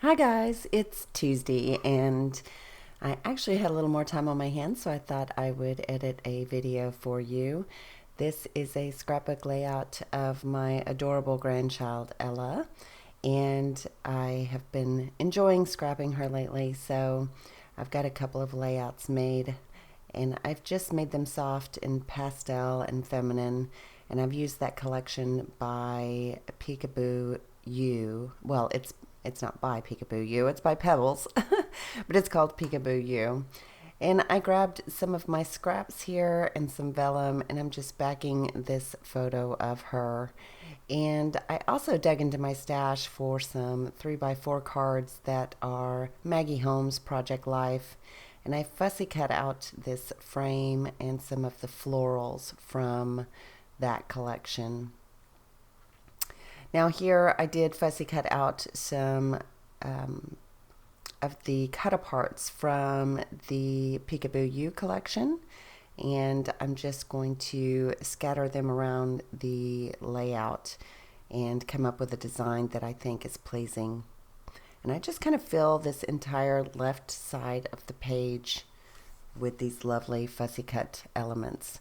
Hi guys, it's Tuesday and I actually had a little more time on my hands, so I thought I would edit a video for you. This is a scrapbook layout of my adorable grandchild Ella, and I have been enjoying scrapping her lately, so I've got a couple of layouts made and I've just made them soft and pastel and feminine, and I've used that collection by Peekaboo U. Well, it's not by Peekaboo U, it's by Pebbles, but it's called Peekaboo U. And I grabbed some of my scraps here and some vellum, and I'm just backing this photo of her. And I also dug into my stash for some 3x4 cards that are Maggie Holmes Project Life. And I fussy cut out this frame and some of the florals from that collection. Now here I did fussy cut out some of the cut-aparts from the Peekaboo U collection, and I'm just going to scatter them around the layout and come up with a design that I think is pleasing. And I just kind of fill this entire left side of the page with these lovely fussy cut elements.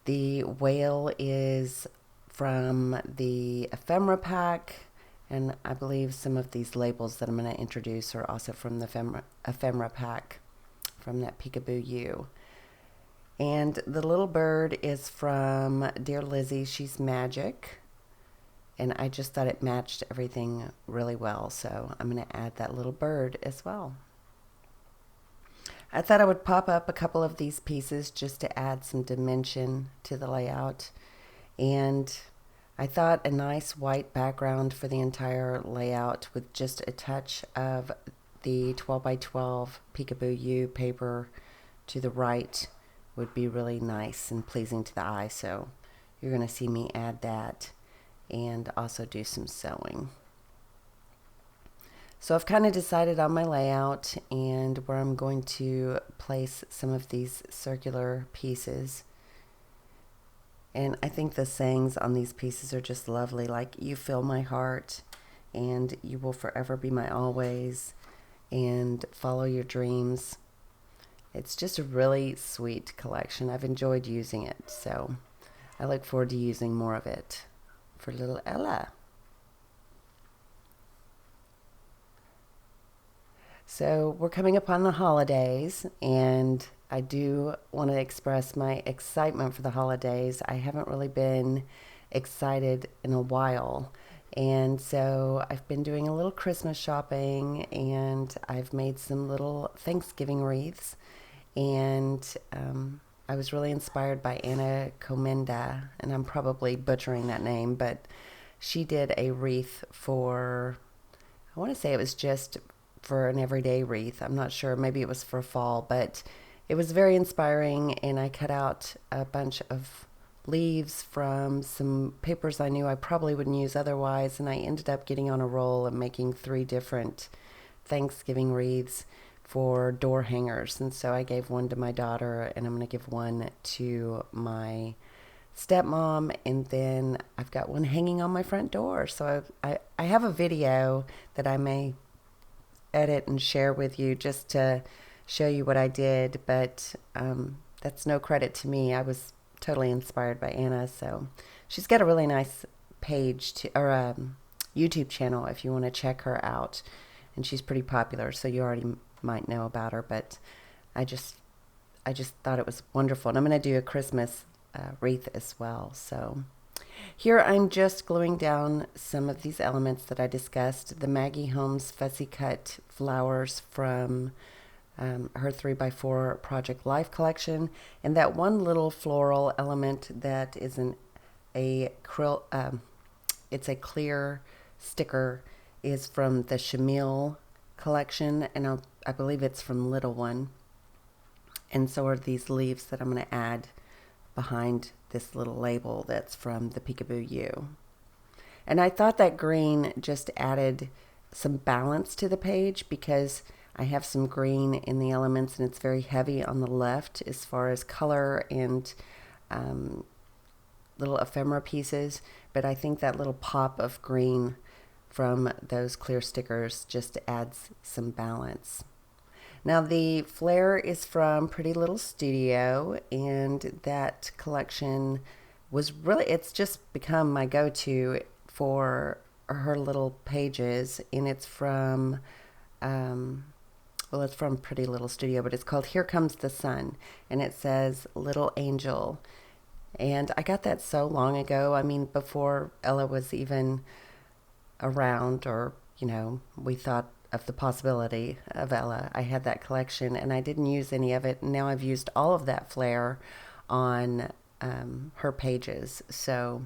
The whale is from the ephemera pack, and I believe some of these labels that I'm going to introduce are also from the ephemera pack from that Peekaboo U. And the little bird is from Dear Lizzie, She's Magic, and I just thought it matched everything really well, so I'm going to add that little bird as well. I thought I would pop up a couple of these pieces just to add some dimension to the layout, and I thought a nice white background for the entire layout with just a touch of the 12x12 Peekaboo U paper to the right would be really nice and pleasing to the eye, so you're going to see me add that and also do some sewing. So I've kind of decided on my layout and where I'm going to place some of these circular pieces. And I think the sayings on these pieces are just lovely, like "you fill my heart," and "you will forever be my always," and "follow your dreams." It's just a really sweet collection. I've enjoyed using it, so I look forward to using more of it for little Ella. So we're coming up on the holidays, and I do want to express my excitement for the holidays. I haven't really been excited in a while, and so I've been doing a little Christmas shopping, and I've made some little Thanksgiving wreaths, and I was really inspired by Anna Comenda, and I'm probably butchering that name, but she did a wreath for, I want to say it was just for an everyday wreath. I'm not sure, maybe it was for fall, but it was very inspiring, and I cut out a bunch of leaves from some papers I knew I probably wouldn't use otherwise, and I ended up getting on a roll and making 3 different Thanksgiving wreaths for door hangers. And so I gave one to my daughter, and I'm going to give one to my stepmom, and then I've got one hanging on my front door. So I have a video that I may edit and share with you just to show you what I did, but that's no credit to me. I was totally inspired by Anna, so she's got a really nice page or YouTube channel if you want to check her out, and she's pretty popular, so you already might know about her, but I just thought it was wonderful, and I'm going to do a Christmas wreath as well. So here I'm just gluing down some of these elements that I discussed. The Maggie Holmes fussy cut flowers from her 3x4 Project Life collection, and that one little floral element that is it's a clear sticker is from the Chamille collection, and I believe it's from Little One. And so are these leaves that I'm going to add behind this little label that's from the Peekaboo U. And I thought that green just added some balance to the page because I have some green in the elements, and it's very heavy on the left as far as color and little ephemera pieces, but I think that little pop of green from those clear stickers just adds some balance. Now the flare is from Pretty Little Studio, and that collection was really, it's just become my go-to for her little pages, and it's from, well, it's from Pretty Little Studio, but it's called Here Comes the Sun, and it says Little Angel. And I got that so long ago. I mean, before Ella was even around, or, you know, we thought of the possibility of Ella. I had that collection and I didn't use any of it. And now I've used all of that flair on her pages. So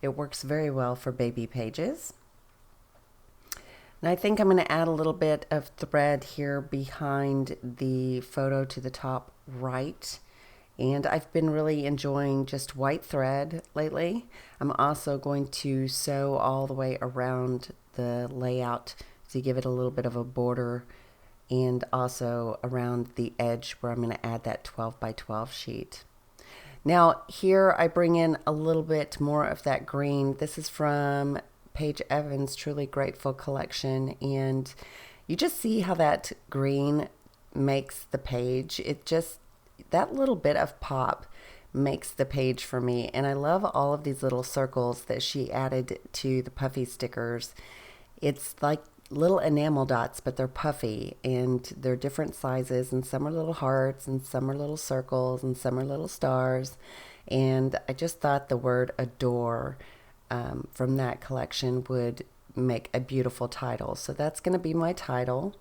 it works very well for baby pages. And I think I'm going to add a little bit of thread here behind the photo to the top right. And I've been really enjoying just white thread lately. I'm also going to sew all the way around the layout to give it a little bit of a border, and also around the edge where I'm going to add that 12 by 12 sheet. Now here I bring in a little bit more of that green. This is from Paige Evans' Truly Grateful collection, and you just see how that green makes the page. It just, that little bit of pop makes the page for me. And I love all of these little circles that she added to the puffy stickers. It's like little enamel dots, but they're puffy and they're different sizes, and some are little hearts and some are little circles and some are little stars. And I just thought the word adore from that collection would make a beautiful title. So that's going to be my title.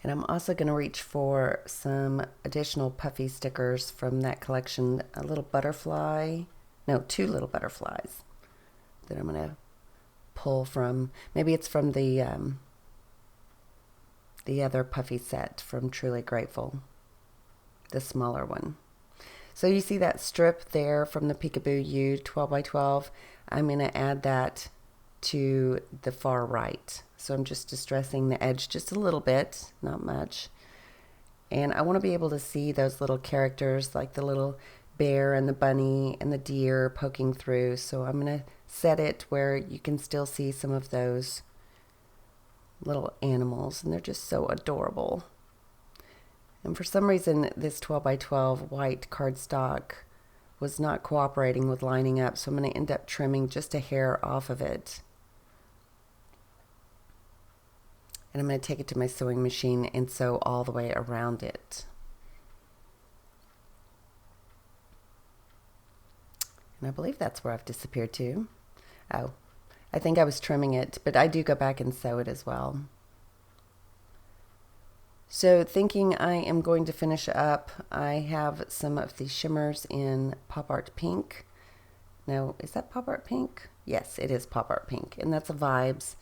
And I'm also going to reach for some additional puffy stickers from that collection. A little butterfly, no, two little butterflies that I'm going to pull from. Maybe it's from the other puffy set from Truly Grateful, the smaller one. So you see that strip there from the Peekaboo U 12 by 12. I'm going to add that to the far right. So I'm just distressing the edge just a little bit, not much. And I want to be able to see those little characters, like the little bear and the bunny and the deer poking through. So I'm going to set it where you can still see some of those little animals, and they're just so adorable. And for some reason this 12 by 12 white cardstock was not cooperating with lining up, so I'm going to end up trimming just a hair off of it. And I'm going to take it to my sewing machine and sew all the way around it. And I believe that's where I've disappeared to. Oh, I think I was trimming it, but I do go back and sew it as well. So thinking I am going to finish up, I have some of the shimmers in Pop Art Pink. Now, is that Pop Art Pink? Yes, it is Pop Art Pink, and that's a Vibes.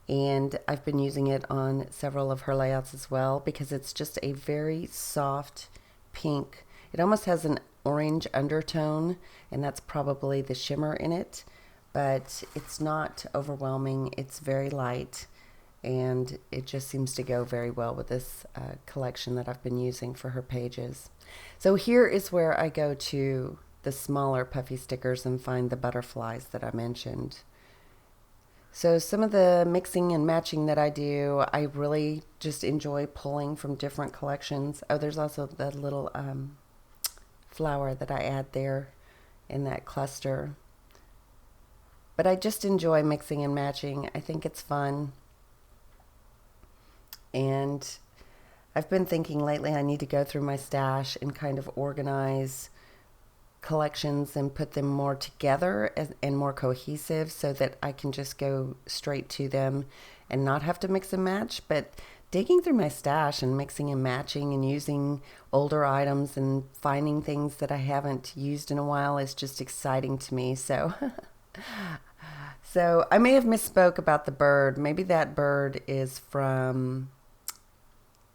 And I've been using it on several of her layouts as well because it's just a very soft pink. It almost has an orange undertone, and that's probably the shimmer in it, but it's not overwhelming. It's very light, and it just seems to go very well with this collection that I've been using for her pages. So here is where I go to the smaller puffy stickers and find the butterflies that I mentioned. So some of the mixing and matching that I do, I really just enjoy pulling from different collections. Oh, there's also the little flower that I add there in that cluster. But I just enjoy mixing and matching. I think it's fun. And I've been thinking lately I need to go through my stash and kind of organize collections and put them more together and more cohesive so that I can just go straight to them and not have to mix and match. But digging through my stash and mixing and matching and using older items and finding things that I haven't used in a while is just exciting to me. So so I may have misspoke about the bird. Maybe that bird is from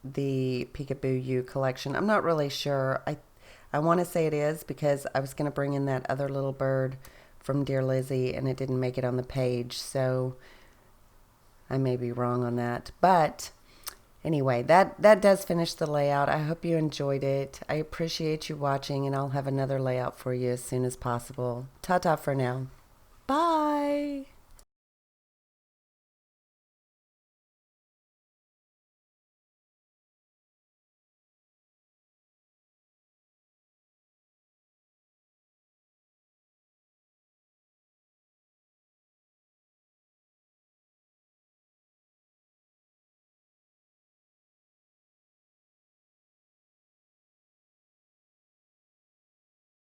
the Peekaboo U collection. I'm not really sure. I want to say it is because I was going to bring in that other little bird from Dear Lizzie and it didn't make it on the page, so I may be wrong on that. But Anyway, that does finish the layout. I hope you enjoyed it. I appreciate you watching, and I'll have another layout for you as soon as possible. Ta-ta for now. Bye.